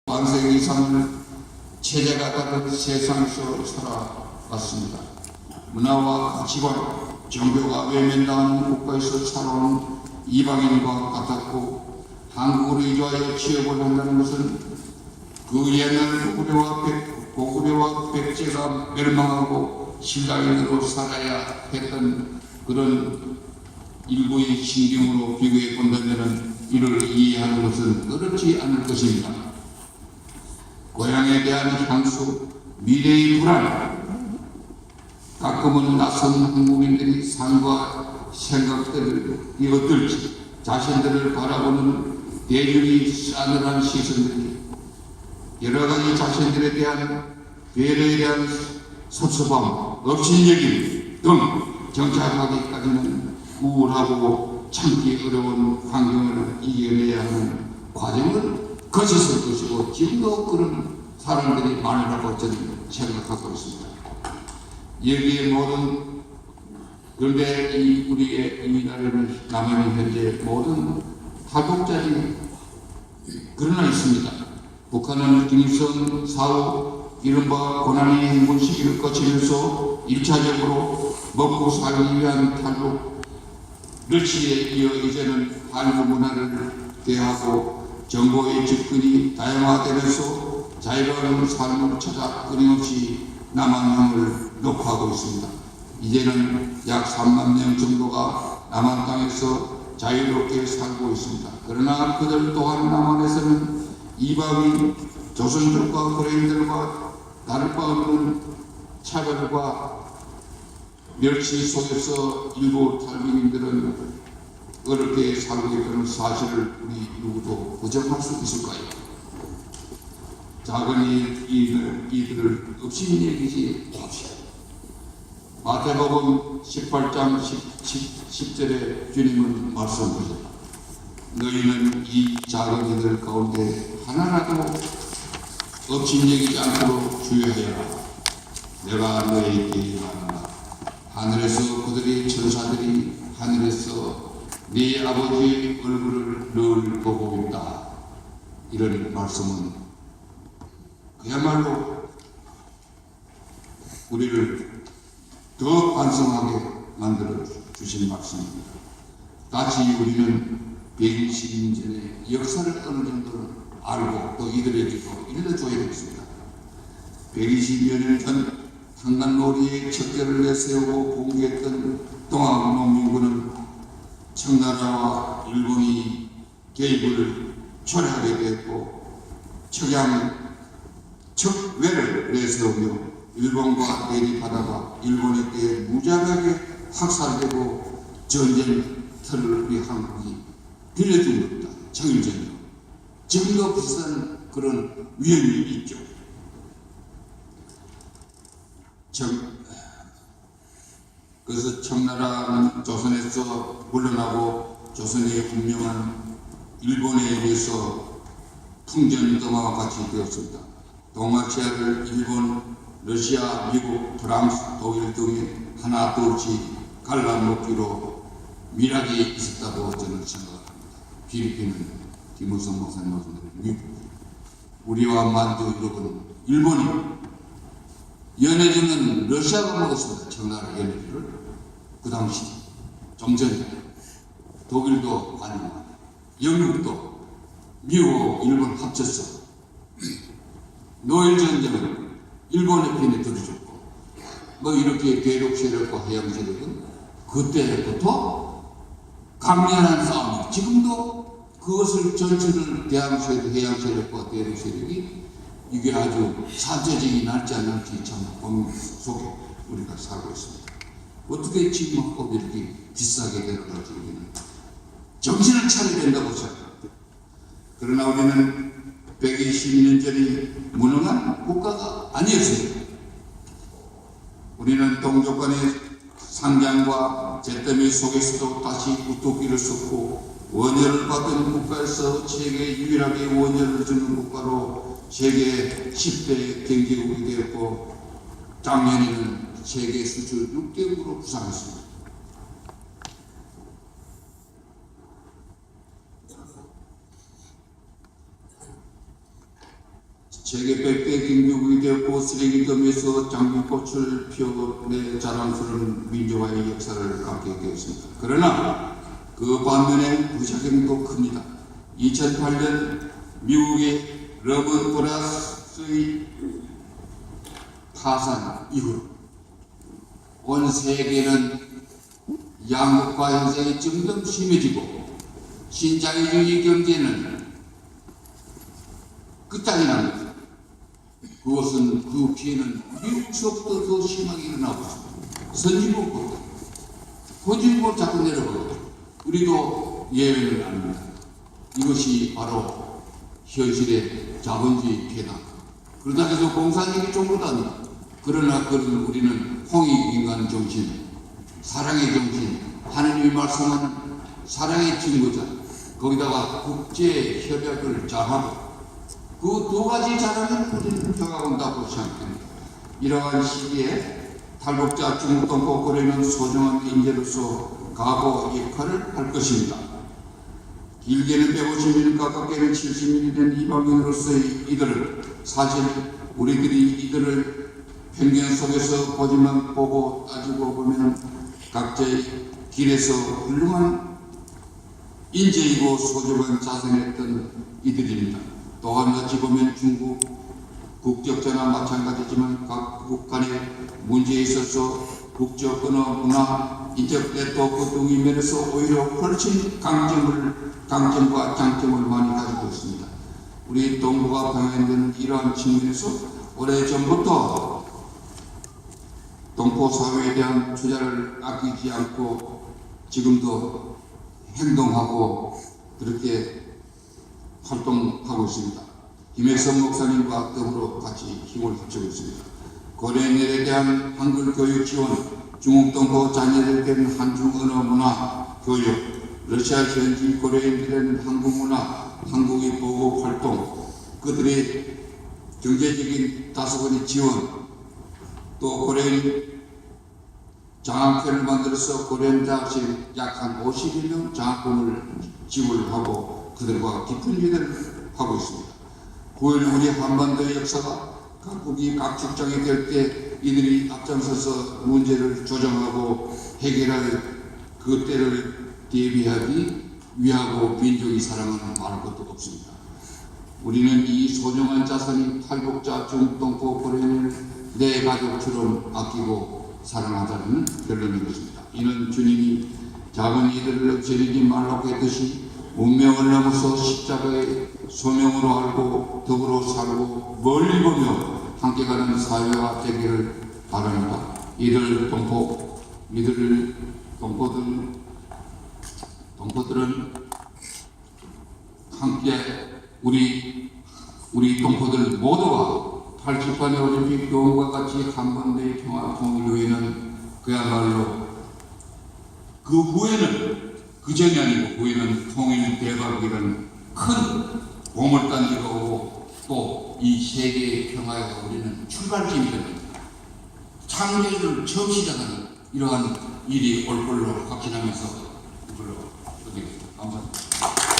반세 이상을 체제가 다른 세상에서 살아왔습니다. 문화와 가치관, 종교가 외면당하는 국가에서 살아온 이방인과 같았고, 한국으로 이주하여 취업을 한다는 것은 그 옛날 고구려와 백제가 멸망하고 신라인으로 살아야 했던 그런 일부의 신경으로 비교해 본다면 이를 이해하는 것은 어렵지 않을 것입니다. 고향에 대한 향수, 미래의 불안, 가끔은 낯선 한국인들이 삶과 생각들이 어떨지 자신들을 바라보는 대중이 싸늘한 시선들이 여러 가지 자신들에 대한 배려에 대한 섭섭함, 업신여김 등 정착하기까지는 우울하고 참기 어려운 환경을 이겨내야 하는 과정을 거쳤을 것이고 지금도 그런 사람들이 많으라고 저는 생각하고 있습니다. 여기에 모든 그런데 우리의 이 나라는 남한이 현재 모든 탈북자들이 그러나 있습니다. 북한은 김일성 사후 이른바 고난의 행군 시기를 거치면서 1차적으로 먹고 살기 위한 탈북 러시아에 이어 이제는 한국 문화를 대하고 정보의 접근이 다양화되면서 자유로운 삶을 찾아 끊임없이 남한을 녹화하고 있습니다. 이제는 약 3만 명 정도가 남한 땅에서 자유롭게 살고 있습니다. 그러나 그들 또한 남한에서는 이방인 조선족과 고려인들과 다를 바 없는 차별과 멸치 속에서 일부 탈북민들은 어렵게 살고 있다는 사실을 우리 누구도 부정할 수 있을까요? 작은 이들을 없이 여기지 맙시다. 마태복음 18장 10절에 주님은 말씀하셨다. 너희는 이 작은 이들 가운데 하나라도 업신여기지 않도록 주의하여라. 내가 너희에게 말하노라. 하늘에서 그들의 천사들이 하늘에서 네 아버지의 얼굴을 늘 보고 있다. 이런 말씀은 그야말로 우리를 더 반성하게 만들어 주신 말씀입니다. 다시 우리는 120년 전의 역사를 어느 정도는 알고 또 이들에게도 일러줘야 되겠습니다. 120여 년 전 한간놀이에 척결을 내세우고 봉기했던 동학농민군은 청나라와 일본이 개입을 초래하게 되었고 척외를 내세우며 일본과 대립하다가 일본에게 무자비하게 학살되고 전쟁터를 우리 한국이 빌려준 겁니다. 청일전이요. 지금도 비슷한 그런 위험이 있죠. 그래서 청나라는 조선에서 물러나고 조선의 분명한 일본에 의해서 풍전등화와 같이 되었습니다. 동아시아를 일본, 러시아, 미국, 프랑스, 독일 등이 하나 둘씩 갈라먹기로 밀락이 있었다고 저는 생각합니다. 필리핀은 김우성 목사님 말씀대로 미국, 우리와 만주 유럽은 일본이 연해주는 러시아가 먹었습니다. 청나라 연해주를 그 당시 좀 전에 독일도 관여하고 영국도 미국, 일본 합쳐서 노일 전쟁을 일본의 편에 들어줬고 뭐 이렇게 대륙 세력과 해양 세력은 그때부터 강렬한 싸움이 지금도 그것을 전체를 해양 세력과 대륙 세력이 이게 아주 사제적이 날지 안 날지 참 고민 속에 우리가 살고 있습니다. 어떻게 지금 합법이 이렇게 비싸게 되는지 우리는 정신을 차려야 된다고 생각합니다. 그러나 우리는 120년 전에 무능한 국가가 아니었습니다. 우리는 동족 간의 상장과 잿더미 속에서도 다시 우뚝기를 쏟고 원효를 받은 국가에서 세계 유일하게 원효를 주는 국가로 세계 10대 경제국이 되었고 작년에는 세계 수출 6개국으로 부상했습니다. 세계 100대 김규국이 되었고 쓰레기섬에서 장미꽃을 피워내 자랑스러운 민주화의 역사를 갖게 되었습니다. 그러나 그 반면에 부작용도 큽니다. 2008년 미국의 러먼 브라스의 파산 이후 온 세계는 양극화 현상이 점점 심해지고 신자유주의 경제는 끝장이 납니다. 그것은 그 피해는 미국서부터 더 심하게 일어나고 있습니다. 선진국보다 후진국 자꾸 내려가고 우리도 예외는 아닙니다. 이것이 바로 현실의 자본주의 피해다. 그러다 해서 공산주의 쪽으로 다니다. 그러나 우리는 홍익인간 정신, 사랑의 정신, 하느님이 말씀하는 사랑의 증거자, 거기다가 국제 협약을 잘하고 그 두 가지 잘하면 우리는 평화가 온다고 생각합니다. 이러한 시기에 탈북자 중국동포 고려인은 소중한 인재로서 각오 역할을 할 것입니다. 길게는 150년, 가깝게는 70년이 된 이방인으로서의 이들을 사실 우리들이 이들을 편견 속에서 보지만 보고 따지고 보면 각자의 길에서 훌륭한 인재이고 소중한 자선했던 이들입니다. 또한 어찌 보면 중국 국적자나 마찬가지지만 각국 간의 문제에 있어서 국적, 언어, 문화, 인적 네트워크 등의 면에서 오히려 훨씬 강점과 장점을 많이 가지고 있습니다. 우리 동북아 평양에는 이러한 측면에서 오래전부터 동포 사회에 대한 투자를 아끼지 않고 지금도 행동하고 그렇게 활동하고 있습니다. 김혜성 목사님과 더불어 같이 힘을 합치고 있습니다. 고려인들에 대한 한글 교육 지원, 중국 동포 자녀들에 대한 한중 언어 문화 교육, 러시아 현지 고려인들에 대한 한국 문화, 한국의 보호 활동, 그들의 경제적인 다소간의 지원, 또 고려인 장학회를 만들어서 고려인 대학생 약 한 51명 장학금을 지원하고 그들과 깊은 일을 하고 있습니다. 9일 우리 한반도의 역사가 각국이 각 축장이 될 때 이들이 앞장서서 문제를 조정하고 해결할 그 때를 대비하기 위하고 민족이 사랑하는 말할 것도 없습니다. 우리는 이 소중한 자산인 탈북자 중동포 고려인을 내 가족처럼 아끼고 사랑하자는 결론인 것입니다. 이는 주님이 작은 이들을 저리지 말라고 했듯이 운명을 넘어서 십자가의 소명으로 알고 더불어 살고 멀리 보며 함께 가는 사회가 되기를 바랍니다. 동포들은 함께 우리 동포들 모두가 88년 올림픽 교훈과 같이 한반도의 평화 통일 후에는 그야말로 그 후에는 그 전이 아니고 후에는 통일 대박이라는 큰 보물단지가 오고 또 이 세계의 평화가 우리는 출발점이 됩니다. 창조를 처음 시작하는 이러한 일이 올 걸로 확신하면서 이걸로 드리겠습니다. 감사합니다.